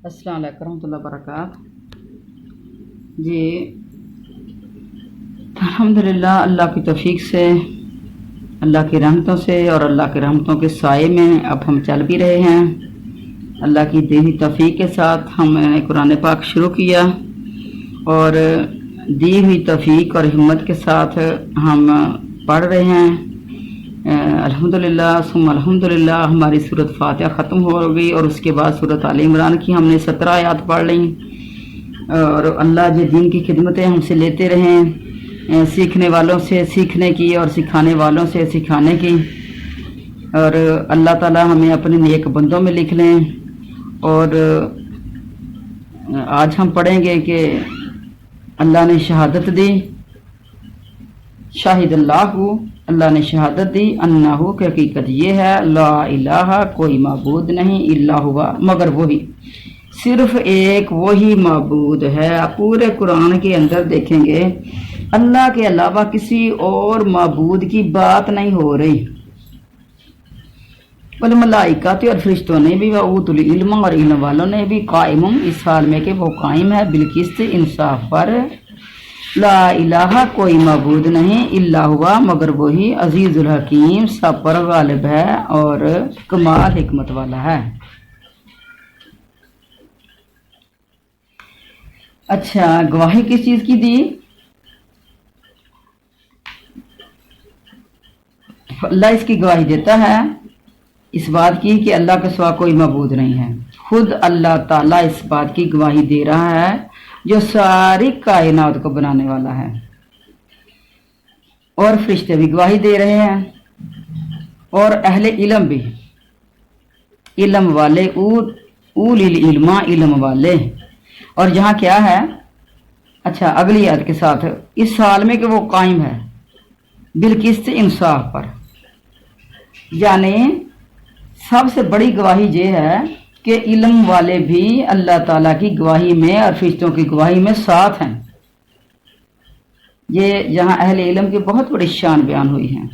السلام علیکم ورحمۃ اللہ وبرکاتہ۔ جی الحمدللہ، اللہ کی توفیق سے، اللہ کی رحمتوں سے اور اللہ کی رحمتوں کے سائے میں اب ہم چل بھی رہے ہیں۔ اللہ کی دی ہوئی توفیق کے ساتھ ہم نے قرآن پاک شروع کیا اور دی ہوئی توفیق اور ہمت کے ساتھ ہم پڑھ رہے ہیں۔ الحمدللہ ثم الحمدللہ ہماری سورۃ فاتحہ ختم ہو گئی اور اس کے بعد سورۃ آل عمران کی ہم نے 17 آیات پڑھ لیں، اور اللہ جو دین کی خدمتیں ہم سے لیتے رہیں، سیکھنے والوں سے سیکھنے کی اور سکھانے والوں سے سکھانے کی، اور اللہ تعالی ہمیں اپنے نیک بندوں میں لکھ لیں۔ اور آج ہم پڑھیں گے کہ اللہ نے شہادت دی، شاہد اللہ نے شہادت دی، انہو کہ حقیقت یہ ہے، لا الہ کوئی معبود نہیں، الا ہوا مگر وہی، صرف ایک وہی معبود ہے۔ پورے قرآن کے اندر دیکھیں گے اللہ کے علاوہ کسی اور معبود کی بات نہیں ہو رہی۔ والملائکہ اور فرشتوں نے بھی، واوت العلم اور علم والوں نے بھی، قائم اس حال میں کہ وہ قائم ہے بالقسط انصاف پر، لا الہ کوئی معبود نہیں، الا ہوا مگر وہی، عزیز الحکیم سب پر غالب ہے اور کمال حکمت والا ہے۔ اچھا، گواہی کس چیز کی دی؟ اللہ اس کی گواہی دیتا ہے اس بات کی کہ اللہ کے سوا کوئی معبود نہیں ہے۔ خود اللہ تعالیٰ اس بات کی گواہی دے رہا ہے جو ساری کائنات کو بنانے والا ہے، اور فرشتے بھی گواہی دے رہے ہیں، اور اہل علم بھی، علم والے، اولی العلم، علم والے۔ اور یہاں کیا ہے؟ اچھا، اگلی آیت کے ساتھ، اس حال میں کہ وہ قائم ہے بالقسط انصاف پر، یعنی سب سے بڑی گواہی یہ ہے کہ علم والے بھی اللہ تعالیٰ کی گواہی میں اور فرشتوں کی گواہی میں ساتھ ہیں۔ یہ یہاں اہل علم کی بہت بڑی شان بیان ہوئی ہے۔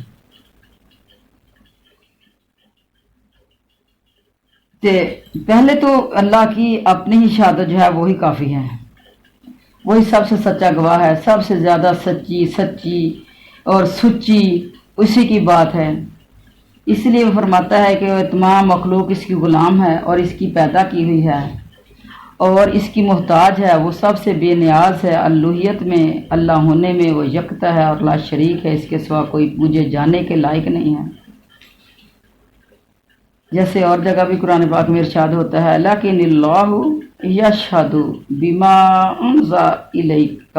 پہلے تو اللہ کی اپنی ہی شہادت جو ہے وہی کافی ہے، وہی سب سے سچا گواہ ہے، سب سے زیادہ سچی اور سچی اسی کی بات ہے۔ اس لیے وہ فرماتا ہے کہ تمام مخلوق اس کی غلام ہے اور اس کی پیدا کی ہوئی ہے اور اس کی محتاج ہے، وہ سب سے بے نیاز ہے، الوہیت میں، اللہ ہونے میں وہ یکتا ہے اور لا شریک ہے، اس کے سوا کوئی پوجے جانے کے لائق نہیں ہے۔ جیسے اور جگہ بھی قرآن پاک میں ارشاد ہوتا ہے، لیکن اللہ یشہد بما انزل الیک،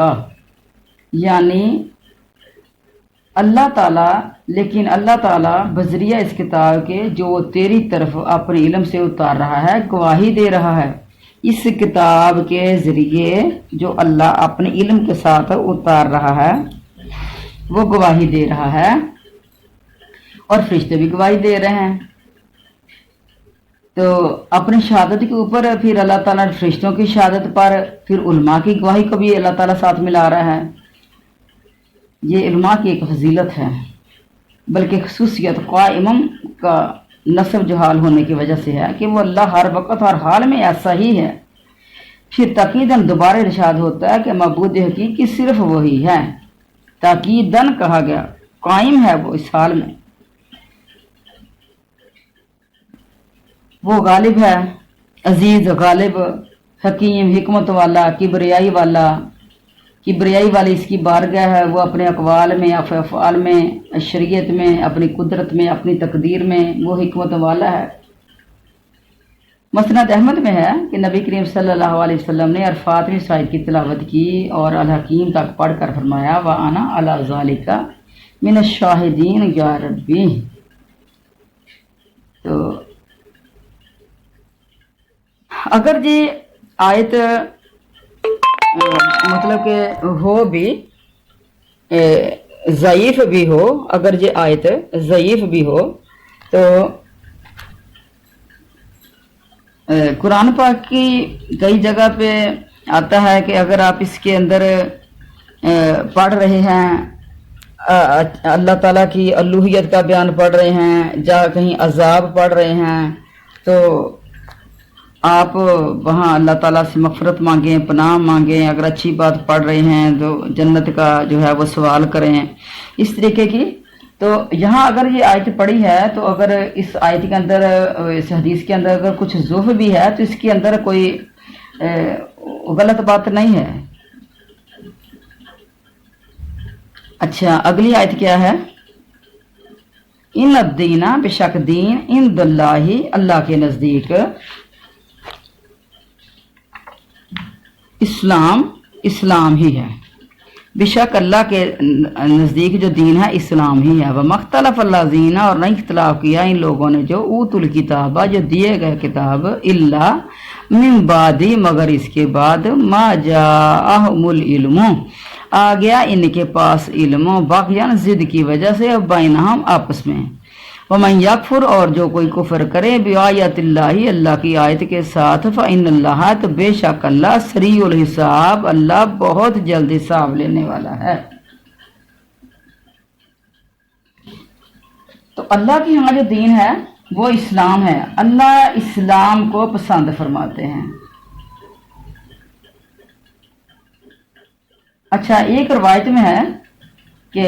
یعنی اللہ تعالیٰ، لیکن اللہ تعالیٰ بذریعہ اس کتاب کے جو تیری طرف اپنے علم سے اتار رہا ہے گواہی دے رہا ہے۔ اس کتاب کے ذریعے جو اللہ اپنے علم کے ساتھ اتار رہا ہے وہ گواہی دے رہا ہے، اور فرشتے بھی گواہی دے رہے ہیں۔ تو اپنی شہادت کے اوپر پھر اللہ تعالیٰ فرشتوں کی شہادت پر پھر علماء کی گواہی کو بھی اللہ تعالیٰ ساتھ ملا رہا ہے۔ یہ علماء کی ایک فضیلت ہے، بلکہ خصوصیت قائم کا نصب جہال ہونے کی وجہ سے ہے کہ وہ اللہ ہر وقت ہر حال میں ایسا ہی ہے۔ پھر تاکیداً دوبارہ ارشاد ہوتا ہے کہ معبود حقیقی صرف وہی ہے، تاکیداً کہا گیا، قائم ہے وہ اس حال میں، وہ غالب ہے، عزیز غالب، حکیم حکمت والا، کبریائی والی اس کی بارگاہ ہے، وہ اپنے اقوال میں، افعال میں، شریعت میں، اپنی قدرت میں، اپنی تقدیر میں وہ حکمت والا ہے۔ مسند احمد میں ہے کہ نبی کریم صلی اللہ علیہ وسلم نے عرفات میں سائد کی تلاوت کی اور الحکیم تک پڑھ کر فرمایا، وَأَنَا عَلَى ذَلِكَ مِنَ الشَّاهِدِينَ يَا رَبِّ۔ تو اگر یہ آیت مطلب کہ ہو بھی ضعیف بھی ہو، اگر یہ آیت ضعیف بھی ہو تو قرآن پاک کی کئی جگہ پہ آتا ہے کہ اگر آپ اس کے اندر پڑھ رہے ہیں، اللہ تعالیٰ کی الوہیت کا بیان پڑھ رہے ہیں، کہیں عذاب پڑھ رہے ہیں، تو آپ وہاں اللہ تعالیٰ سے مغفرت مانگیں، پناہ مانگیں، اگر اچھی بات پڑھ رہے ہیں تو جنت کا جو ہے وہ سوال کریں اس طریقے کی۔ تو یہاں اگر یہ آیت پڑھی ہے تو اگر اس آیت کے اندر، اس حدیث کے اندر اگر کچھ ضعف بھی ہے تو اس کے اندر کوئی غلط بات نہیں ہے۔ اچھا، اگلی آیت کیا ہے؟ ان الدین، بے شک دین، عند اللہ، اللہ کے نزدیک، اسلام ہی ہے۔ بے شک اللہ کے نزدیک جو دین ہے اسلام ہی ہے۔ وَمَخْتَلَفَ الَّذِينَ، اور نہیں اختلاف کیا ان لوگوں نے جو اوتوا الکتاب، جو دیے گئے کتاب، الا من بعد، مگر اس کے بعد، ما جاءہم العلم، آ گیا ان کے پاس علم، بغیاً ضد کی وجہ سے، بینہم آپس میں۔ وَمَن یکفر، اور جو کوئی کفر کرے، بآیات اللہ، اللہ کی آیت کے ساتھ، فإن اللہ، تو بے شک اللہ، سریع الحساب، اللہ بہت جلد حساب لینے والا ہے۔ تو اللہ کی ہاں جو دین ہے وہ اسلام ہے، اللہ اسلام کو پسند فرماتے ہیں۔ اچھا، ایک روایت میں ہے کہ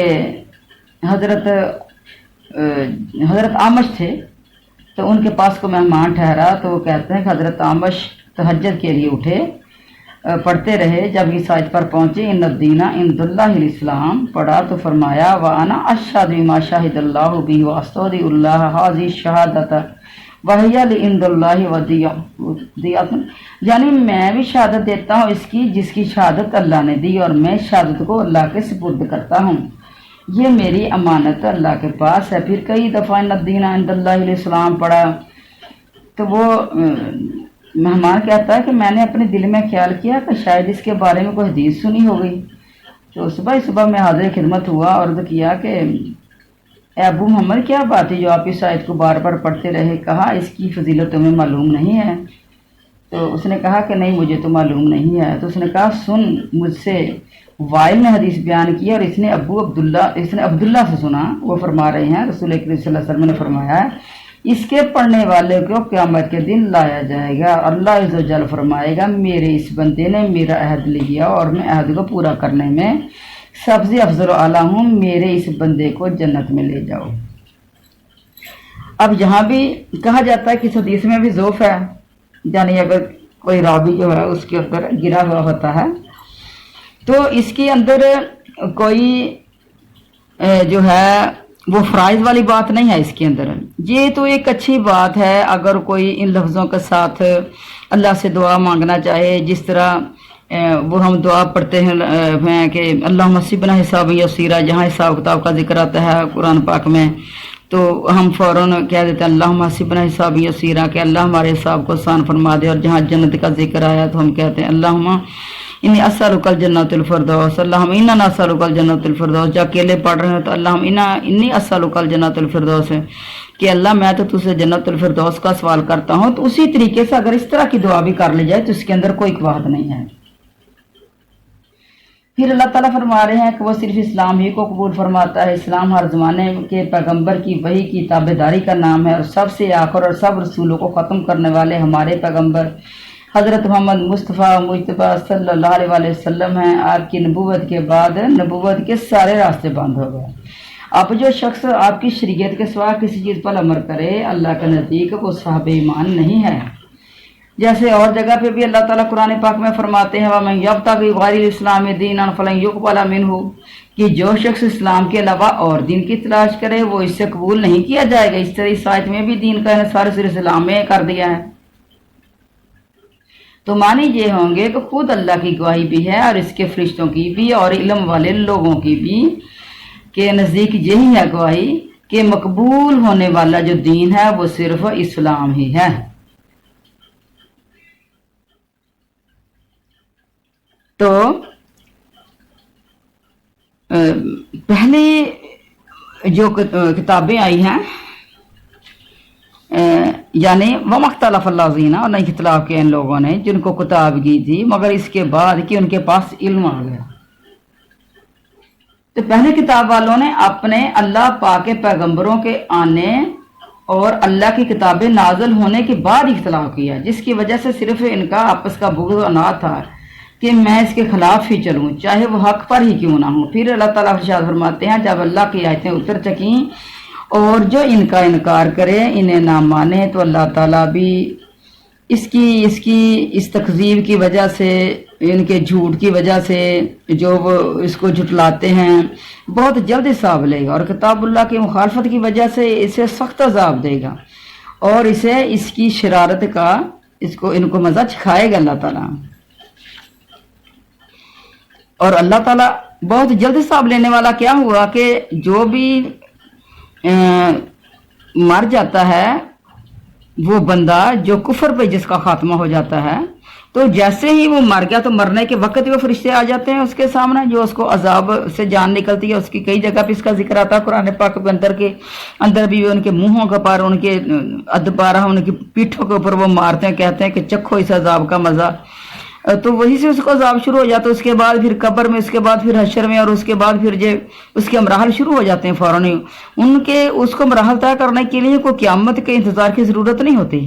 حضرت آمش تھے، تو ان کے پاس کو مہمان ٹھہرا، تو وہ کہتے ہیں کہ حضرت آمش تہجد کے لیے اٹھے، پڑھتے رہے، جب اس آیت پر پہنچے ان الدین عند اللہ الاسلام، پڑھا تو فرمایا وانا اشهد بما شهد اللہ به واستودع اللہ هذه الشهادۃ وهي عند اللہ ودیعۃ، یعنی میں بھی شہادت دیتا ہوں اس کی جس کی شہادت اللہ نے دی، اور میں شہادت کو اللہ کے سپرد کرتا ہوں، یہ میری امانت اللہ کے پاس ہے۔ پھر کئی دفعہ ان الدین عند اللہ الاسلام پڑھا، تو وہ مہمان کہتا ہے کہ میں نے اپنے دل میں خیال کیا کہ شاید اس کے بارے میں کوئی حدیث سنی ہو گئی، تو صبح میں حاضر خدمت ہوا، عرض کیا کہ اے ابو محمد، کیا بات ہے جو آپ اس آیت کو بار بار پڑھتے رہے؟ کہا اس کی فضیلت تمہیں معلوم نہیں ہے؟ تو اس نے کہا کہ نہیں، مجھے تو معلوم نہیں ہے۔ تو اس نے کہا سن، مجھ سے وائل نے حدیث بیان کی، اور اس نے عبداللہ سے سنا، وہ فرما رہے ہیں رسول اکرم صلی اللہ علیہ وسلم نے فرمایا ہے اس کے پڑھنے والے کو قیامت کے دن لایا جائے گا، اللہ عز و جل فرمائے گا میرے اس بندے نے میرا عہد لیا اور میں عہد کو پورا کرنے میں سب سے افضل و اعلیٰ ہوں، میرے اس بندے کو جنت میں لے جاؤ۔ اب یہاں بھی کہا جاتا ہے کہ اس حدیث میں بھی ضعف ہے، یعنی اگر کوئی راوی جو ہے اس کے اندر گرا ہوا ہوتا ہے تو اس کے اندر کوئی جو ہے وہ فرائض والی بات نہیں ہے اس کے اندر۔ یہ تو ایک اچھی بات ہے اگر کوئی ان لفظوں کے ساتھ اللہ سے دعا مانگنا چاہے، جس طرح وہ ہم دعا پڑھتے ہیں کہ اللہم حسبنا حسابا یسیرا، جہاں حساب کتاب کا ذکر آتا ہے قرآن پاک میں، تو ہم فوراً کہہ دیتے ہیں اللہم حسبنا حسابا یسیرا، کہ اللہ ہمارے حساب کو آسان فرما دے، اور جہاں جنت کا ذکر آیا تو ہم کہتے ہیں اللہم انی اسألک الجنۃ الفردوس، اللہم انا نسألک الجنۃ الفردوس۔ جب اکیلے پڑھ رہے ہیں تو اللہم انی اسألک الجنۃ الفردوس، کہ اللہ میں تو تجھ سے جنت الفردوس کا سوال کرتا ہوں۔ تو اسی طریقے سے اگر اس طرح کی دعا بھی کر لی جائے تو اس کے اندر کوئی بات نہیں ہے۔ پھر اللہ تعالیٰ فرما رہے ہیں کہ وہ صرف اسلام ہی کو قبول فرماتا ہے، اسلام ہر زمانے کے پیغمبر کی وحی کی تابعداری کا نام ہے، اور سب سے آخر اور سب رسولوں کو ختم کرنے والے ہمارے پیغمبر حضرت محمد مصطفیٰ مجتبیٰ صلی اللہ علیہ وسلم ہیں۔ آپ کی نبوت کے بعد نبوت کے سارے راستے بند ہو گئے۔ اب جو شخص آپ کی شریعت کے سوا کسی چیز پر عمل کرے اللہ کے نزدیک وہ صاحب ایمان نہیں ہے۔ جیسے اور جگہ پہ بھی اللہ تعالیٰ قرآن پاک میں فرماتے ہیں وَمَن يَبْتَغِ غَيْرَ الْإِسْلَامِ دِينًا فَلَن يُقْبَلَ مِنْهُ، کہ جو شخص اسلام کے علاوہ اور دین کی تلاش کرے وہ اس سے قبول نہیں کیا جائے گا۔ اس طرح اس آیت میں بھی دین کا انحصار صرف اسلام میں کر دیا ہے۔ تو معنی یہ ہوں گے کہ خود اللہ کی گواہی بھی ہے اور اس کے فرشتوں کی بھی اور علم والے لوگوں کی بھی کہ نزدیک یہی ہے گواہی کہ مقبول ہونے والا جو دین ہے وہ صرف اسلام ہی ہے۔ تو پہلی جو کتابیں آئی ہیں یعنی وَمَا اخْتَلَفَ الَّذِينَ، اور نہیں اختلاف کیا ان لوگوں نے جن کو کتاب کی تھی مگر اس کے بعد کہ ان کے پاس علم آ گیا۔ تو پہلے کتاب والوں نے اپنے اللہ پاک کے پیغمبروں کے آنے اور اللہ کی کتابیں نازل ہونے کے بعد اختلاف کیا، جس کی وجہ سے صرف ان کا آپس کا بغض و عناد تھا کہ میں اس کے خلاف ہی چلوں چاہے وہ حق پر ہی کیوں نہ ہوں۔ پھر اللہ تعالیٰ ارشاد فرماتے ہیں جب اللہ کی آیتیں اتر چکیں اور جو ان کا انکار کرے انہیں نہ مانے تو اللہ تعالیٰ بھی اس تکذیب کی وجہ سے، ان کے جھوٹ کی وجہ سے جو وہ اس کو جھٹلاتے ہیں، بہت جلد حساب لے گا، اور کتاب اللہ کی مخالفت کی وجہ سے اسے سخت عذاب دے گا اور اسے اس کی شرارت کا ان کو مزہ چکھائے گا اللہ تعالیٰ۔ اور اللہ تعالیٰ بہت جلد حساب لینے والا کیا ہوا کہ جو بھی مر جاتا ہے وہ بندہ جو کفر پہ جس کا خاتمہ ہو جاتا ہے، تو جیسے ہی وہ مر گیا تو مرنے کے وقت وہ فرشتے آ جاتے ہیں اس کے سامنے، جو اس کو عذاب سے جان نکلتی ہے۔ اس کی کئی جگہ پہ اس کا ذکر آتا ہے قرآن پاک کے اندر بھی، ان کے منہوں کے پر، ان کے ادبارہ، ان کی پیٹھوں کے اوپر وہ مارتے ہیں، کہتے ہیں کہ چکھو اس عذاب کا مزہ، تو وہی سے اس کو عذاب شروع ہو جاتا ہے۔ اس کے بعد پھر قبر میں، اس کے بعد پھر حشر میں، اور اس کے بعد پھر اس کے مراحل شروع ہو جاتے ہیں فوراً ہی۔ ان کے اس کو مراحل طے کرنے کے لیے کوئی قیامت کے انتظار کی ضرورت نہیں ہوتی۔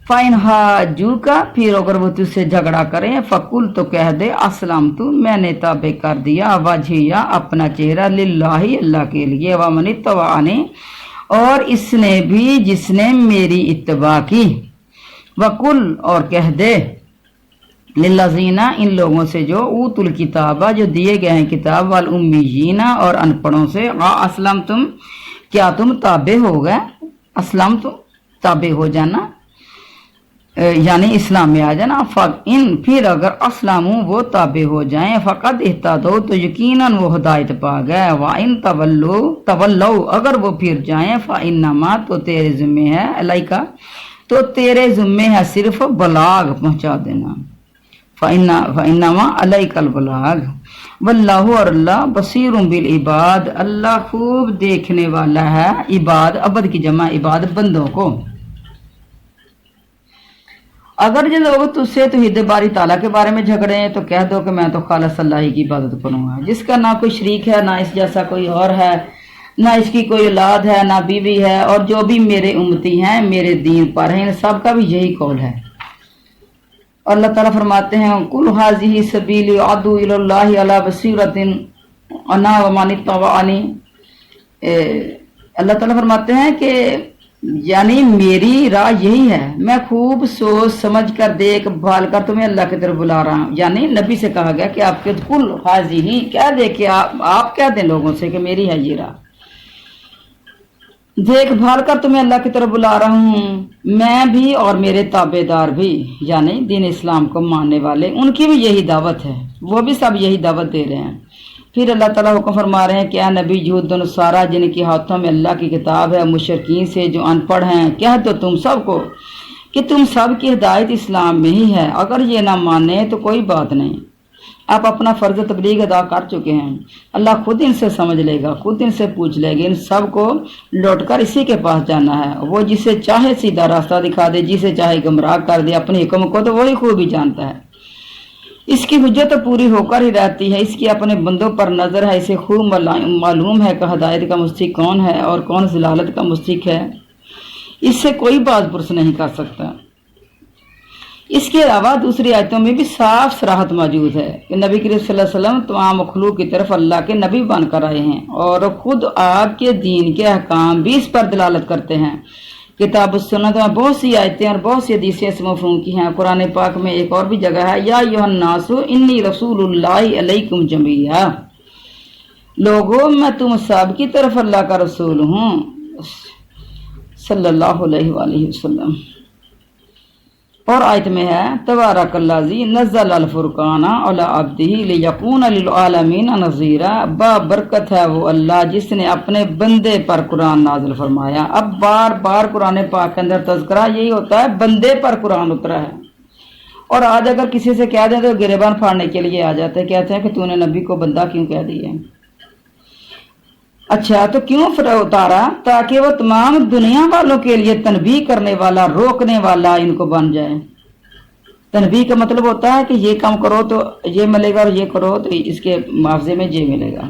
فَإِنْ حَاجُّوكَ، پھر اگر وہ تجھ سے جھگڑا کریں، فَقُلْ، تو کہہ دے، أَسْلَمْتُ، میں نے تابع کر دیا، وجہیہ، اپنا چہرہ، للہ، اللہ کے لیے، وَمَنِ اتَّبَعَنِی، اور اس نے بھی جس نے میری اتباع کی، وَقُلْ، اور کہہ دے، للذین، ان لوگوں سے جو اوتوا الکتاب، جو دیے گئے ہیں کتاب، والامیین، اور ان پڑھوں سے، اسلمتم، کیا تم تابع ہو گئے، اسلمتم، تابع ہو جانا یعنی اسلام میں آ جانا، ان، پھر اگر اسلاموں، وہ تابع ہو جائیں، فقد اہتدوا، تو یقیناً وہ ہدایت پا گئے، وان تولوا، اگر وہ پھر جائیں، فانما، تو تیرے ذمہ ہے، علیک، تو تیرے ذمہ ہے صرف بلاغ پہنچا دینا، فَإِنَّمَا عَلَيْكَ الْبَلَاغُ، واللہ، اور اللہ، بصیر بالعباد، اللہ خوب دیکھنے والا ہے، عباد، عبد کی جمع عباد، بندوں کو۔ اگر جو لوگ تجھ سے توحید باری تعالیٰ کے بارے میں جھگڑے ہیں تو کہہ دو کہ میں تو خالص اللہ ہی کی عبادت کروں گا، جس کا نہ کوئی شریک ہے، نہ اس جیسا کوئی اور ہے، نہ اس کی کوئی اولاد ہے، نہ بیوی ہے، اور جو بھی میرے امتی ہیں، میرے دین پر ہیں، ان سب کا بھی یہی قول ہے۔ اور اللہ تعالیٰ فرماتے ہیں قُلْ هَٰذِهِ سَبِيلِي أَدْعُو إِلَى اللَّهِ عَلَىٰ بَصِيرَةٍ أَنَا وَمَنِ اتَّبَعَنِی، اللہ تعالیٰ فرماتے ہیں کہ یعنی میری راہ یہی ہے، میں خوب سوچ سمجھ کر دیکھ بھال کر تمہیں اللہ کی طرف بلا رہا ہوں۔ یعنی نبی سے کہا گیا کہ آپ کے قُلْ هَٰذِهِ، کہہ دے کہ آپ کہہ دیں لوگوں سے کہ میری ہے یہ راہ، دیکھ بھال کر تمہیں اللہ کی طرف بلا رہا ہوں، میں بھی اور میرے تابع دار بھی، یعنی دین اسلام کو ماننے والے، ان کی بھی یہی دعوت ہے، وہ بھی سب یہی دعوت دے رہے ہیں۔ پھر اللہ تعالیٰ حکم فرما رہے ہیں کہ اے نبی، یہود و نصارہ جن کے ہاتھوں میں اللہ کی کتاب ہے، مشرکین سے جو ان پڑھ ہیں، کہہ دو تم سب کو کہ تم سب کی ہدایت اسلام میں ہی ہے، اگر یہ نہ مانے تو کوئی بات نہیں، آپ اپنا فرض تبلیغ ادا کر چکے ہیں، اللہ خود ان سے سمجھ لے گا، خود ان سے پوچھ لے گا، ان سب کو لوٹ کر اسی کے پاس جانا ہے، وہ جسے چاہے سیدھا راستہ دکھا دے، جسے چاہے گمراہ کر دے، اپنے حکم کو تو وہی خوب ہی جانتا ہے، اس کی حجت پوری ہو کر ہی رہتی ہے، اس کی اپنے بندوں پر نظر ہے، اسے خوب معلوم ہے کہ ہدایت کا مستحق کون ہے اور کون ضلالت کا مستحق ہے، اس سے کوئی باز پرس نہیں کر سکتا۔ اس کے علاوہ دوسری آیتوں میں بھی صاف صراحت موجود ہے کہ نبی کریم صلی اللہ علیہ وسلم تمام مخلوق کی طرف اللہ کے نبی بن کر آئے ہیں، اور خود آپ کے دین کے احکام بھی اس پر دلالت کرتے ہیں۔ کتاب السنت میں بہت سی آیتیں اور بہت سی حدیثیں اس مفہوم کی ہیں۔ قرآن پاک میں ایک اور بھی جگہ ہے، یا ایھا الناس انی رسول اللہ علیکم جمیعا، لوگوں میں تم سب کی طرف اللہ کا رسول ہوں، صلی اللہ علیہ وآلہ وسلم۔ اور آیت میں ہے، تبارک الذی نزل الفرقان علی عبدہ لیکون للعالمین نذیرا، با برکت ہے وہ اللہ جس نے اپنے بندے پر قرآن نازل فرمایا۔ اب بار بار قرآن پاک کے اندر تذکرہ یہی ہوتا ہے، بندے پر قرآن اترا ہے، اور آج اگر کسی سے کہہ دیں تو گریبان پھاڑنے کے لیے آ جاتے ہیں، کہتے ہیں کہ تو نے نبی کو بندہ کیوں کہہ دیا؟ اچھا تو کیوں اتارا؟ تاکہ وہ تمام دنیا والوں کے لیے تنبیہ کرنے والا، روکنے والا ان کو بن جائے۔ تنبیہ کا مطلب ہوتا ہے کہ یہ کام کرو تو یہ ملے گا، اور یہ کرو تو اس کے معاوضے میں یہ ملے گا۔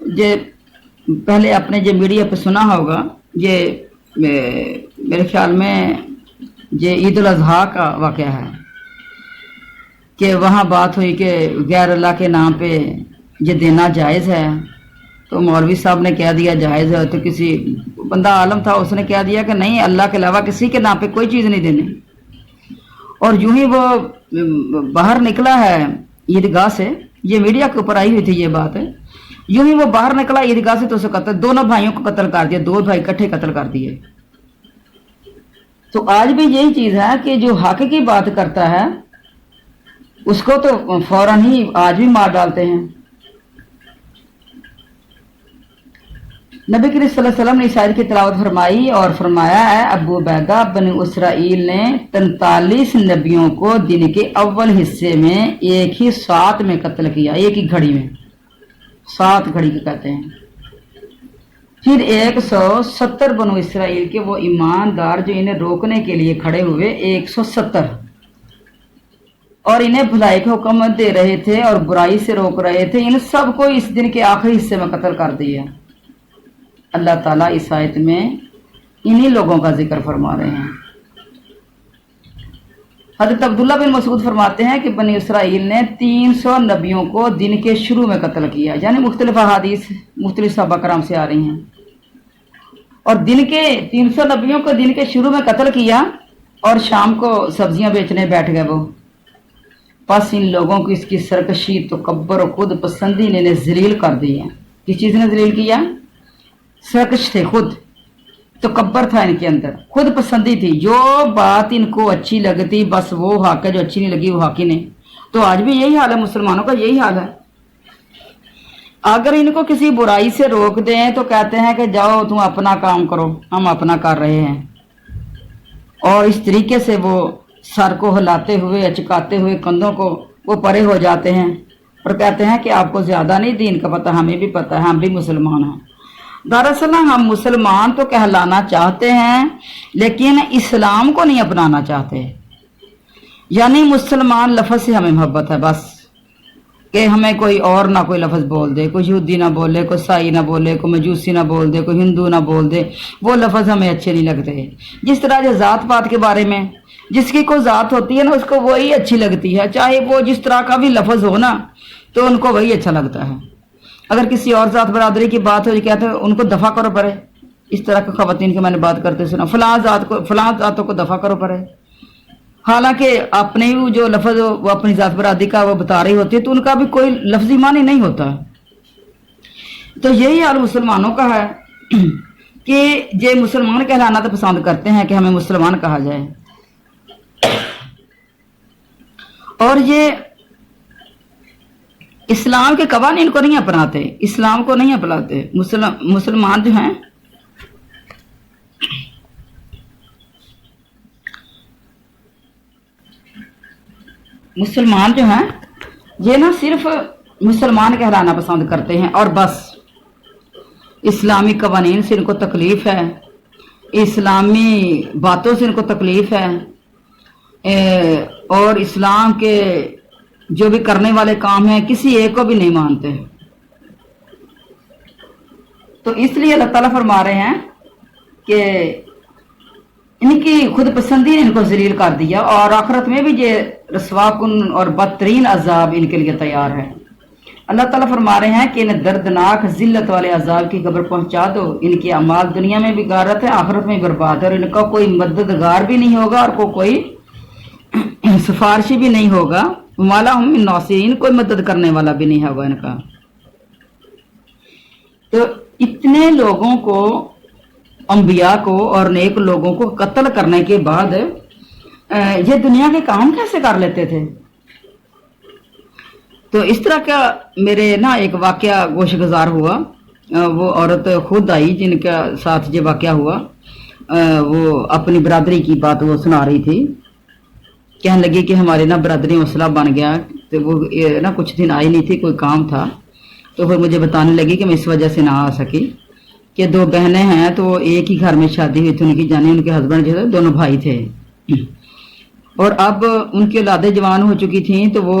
یہ پہلے آپ نے جو میڈیا پہ سنا ہوگا، یہ میرے خیال میں یہ عید الاضحیٰ کا واقعہ ہے کہ وہاں بات ہوئی کہ غیر اللہ کے نام پہ یہ دینا جائز ہے، تو مولوی صاحب نے کہہ دیا جائز ہے، تو کسی بندہ عالم تھا اس نے کہہ دیا کہ نہیں، اللہ کے علاوہ کسی کے نام پہ کوئی چیز نہیں دینی، اور یوں ہی وہ باہر نکلا ہے عیدگاہ سے، یہ میڈیا کے اوپر آئی ہوئی تھی یہ بات ہے، یوں ہی وہ باہر نکلا عیدگاہ سے تو اسے قتل، دونوں بھائیوں کو قتل کر دیا، دو بھائی اکٹھے قتل کر دیے۔ تو آج بھی یہی چیز ہے کہ جو حق کی بات کرتا ہے اس کو تو فوراً ہی آج بھی مار ڈالتے ہیں۔ نبی کریم صلی اللہ علیہ وسلم نے اس آیت کی تلاوت فرمائی اور فرمایا ہے، ابو عبیدہ بن اسرائیل نے 43 نبیوں کو دن کے اول حصے میں ایک ہی ساتھ میں قتل کیا، ایک ہی گھڑی میں، 7 گھڑی کے کہتے ہیں۔ پھر 170 بنو اسرائیل کے وہ ایماندار جو انہیں روکنے کے لیے کھڑے ہوئے، 170، اور انہیں بھلائی کا حکم دے رہے تھے اور برائی سے روک رہے تھے، ان سب کو اس دن کے آخری حصے میں قتل کر دیا۔ اللہ تعالیٰ اس آیت میں انہی لوگوں کا ذکر فرما رہے ہیں۔ حضرت عبداللہ بن مسعود فرماتے ہیں کہ بنی اسرائیل نے 300 نبیوں کو دن کے شروع میں قتل کیا، یعنی مختلف احادیث مختلف صحابہ کرام سے آ رہی ہیں، اور دن کے 300 نبیوں کو دن کے شروع میں قتل کیا اور شام کو سبزیاں بیچنے بیٹھ گئے وہ۔ پس ان لوگوں کی اس کی سرکشی، تکبر و خود پسندی نے انہیں ذلیل کر دی ہے۔ کس چیز نے ذلیل کیا؟ سرکش تھے، خود تکبر تھا ان کے اندر، خود پسندی تھی، جو بات ان کو اچھی لگتی بس وہ حق ہے، جو اچھی نہیں لگی وہ حق ہی نہیں۔ تو آج بھی یہی حال ہے، مسلمانوں کا یہی حال ہے۔ اگر ان کو کسی برائی سے روک دیں تو کہتے ہیں کہ جاؤ تم اپنا کام کرو، ہم اپنا کر رہے ہیں، اور اس طریقے سے وہ سر کو ہلاتے ہوئے، اچکاتے ہوئے کندھوں کو وہ پرے ہو جاتے ہیں اور کہتے ہیں کہ آپ کو زیادہ نہیں دین کا پتہ، ہمیں بھی پتہ ہے، ہم بھی مسلمان ہیں۔ دراصل ہم مسلمان تو کہلانا چاہتے ہیں لیکن اسلام کو نہیں اپنانا چاہتے، یعنی مسلمان لفظ سے ہمیں محبت ہے بس، کہ ہمیں کوئی اور نہ کوئی لفظ بول دے، کوئی یہودی نہ بولے، کوئی عیسائی نہ بولے، کوئی مجوسی نہ بول دے، کوئی ہندو نہ بول دے، وہ لفظ ہمیں اچھے نہیں لگتے۔ جس طرح جو ذات پات کے بارے میں جس کی کوئی ذات ہوتی ہے نا، اس کو وہی اچھی لگتی ہے، چاہے وہ جس طرح کا بھی لفظ ہو نا، تو ان کو وہی اچھا لگتا ہے۔ اگر کسی اور ذات برادری کی بات ہو، کہتے ہیں ان کو دفع کرو پڑے، اس طرح کی خواتین کی میں نے بات کرتے سنا، فلاں ذاتوں کو دفع کرو پڑے، حالانکہ اپنے بھی جو لفظ وہ اپنی ذات برادری کا وہ بتا رہی ہوتی ہے تو ان کا بھی کوئی لفظی معنی نہیں ہوتا۔ تو یہی حال مسلمانوں کا ہے کہ یہ مسلمان کہلانا تو پسند کرتے ہیں کہ ہمیں مسلمان کہا جائے، اور یہ اسلام کے قوانین کو نہیں اپناتے، اسلام کو نہیں اپناتے۔ مسلمان جو ہیں یہ نہ صرف مسلمان کہلانا پسند کرتے ہیں اور بس، اسلامی قوانین سے ان کو تکلیف ہے، اسلامی باتوں سے ان کو تکلیف ہے، اور اسلام کے جو بھی کرنے والے کام ہیں کسی ایک کو بھی نہیں مانتے۔ تو اس لیے اللہ تعالیٰ فرما رہے ہیں کہ ان کی خود پسندی نے ان کو ذلیل کر دیا، اور آخرت میں بھی یہ رسوا کن اور بدترین عذاب ان کے لیے تیار ہے۔ اللہ تعالیٰ فرما رہے ہیں کہ انہیں دردناک ذلت والے عذاب کی خبر پہنچا دو، ان کے اعمال دنیا میں بھی غارت ہے، آخرت میں برباد ہے، اور ان کا کوئی مددگار بھی نہیں ہوگا اور کوئی سفارشی بھی نہیں ہوگا، وَمَا لَهُم مِّن نَاصِرِينَ، کوئی مدد کرنے والا بھی نہیں ہوگا ان کا۔ تو اتنے لوگوں کو، انبیاء کو اور نیک لوگوں کو قتل کرنے کے بعد یہ دنیا کے کام کیسے کر لیتے تھے؟ تو اس طرح کا میرے نا ایک واقعہ گوش گزار ہوا، وہ عورت خود آئی جن کے ساتھ یہ واقعہ ہوا، وہ اپنی برادری کی بات وہ سنا رہی تھی، کہنے لگی کہ ہمارے نا برادری مسئلہ بن گیا، تو وہ نا کچھ دن آئی نہیں تھی، کوئی کام تھا، تو پھر مجھے بتانے لگی کہ میں اس وجہ سے نہ آ سکی کہ 2 بہنیں ہیں تو وہ ایک ہی گھر میں شادی ہوئی تھی ان کی، جانے ان کے ہسبینڈ جو تھے دونوں بھائی تھے، اور اب ان کی اولادیں جوان ہو چکی تھیں، تو وہ